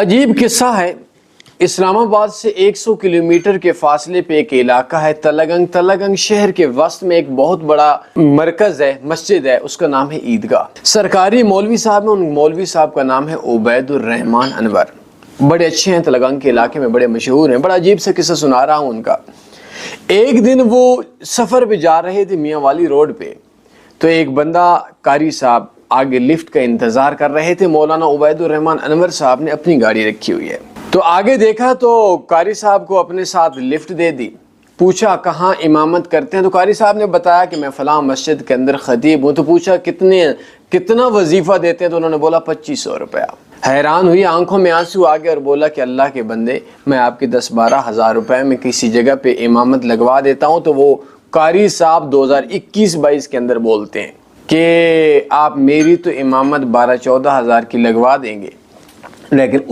عجیب قصہ ہے۔ اسلام آباد سے 100 کلومیٹر کے فاصلے پہ ایک علاقہ ہے تلگنگ۔ تلگنگ شہر کے وسط میں ایک بہت بڑا مرکز ہے، مسجد ہے، اس کا نام ہے عیدگاہ۔ سرکاری مولوی صاحب ہیں، ان مولوی صاحب کا نام ہے عبید الرحمن انور، بڑے اچھے ہیں، تلگنگ کے علاقے میں بڑے مشہور ہیں۔ بڑا عجیب سے قصہ سنا رہا ہوں ان کا۔ ایک دن وہ سفر پہ جا رہے تھے میاں والی روڈ پہ، تو ایک بندہ قاری صاحب آگے لفٹ کا انتظار کر رہے تھے۔ مولانا عبید الرحمن انور صاحب نے اپنی گاڑی رکھی ہوئی ہے، تو آگے دیکھا تو قاری صاحب کو اپنے ساتھ لفٹ دے دی۔ پوچھا کہاں امامت کرتے ہیں، تو قاری صاحب نے بتایا کہ میں فلاں مسجد کے اندر خطیب ہوں۔ تو پوچھا کتنا وظیفہ دیتے ہیں، تو انہوں نے بولا 2500 روپیہ۔ حیران ہوئی، آنکھوں میں آنسو آ گئے اور بولا کہ اللہ کے بندے، میں آپ کے 10-12 ہزار روپے میں کسی جگہ پہ امامت لگوا دیتا ہوں۔ تو وہ قاری صاحب 2021-22 کے اندر بولتے ہیں کہ آپ میری تو امامت 12-14 ہزار کی لگوا دیں گے، لیکن اس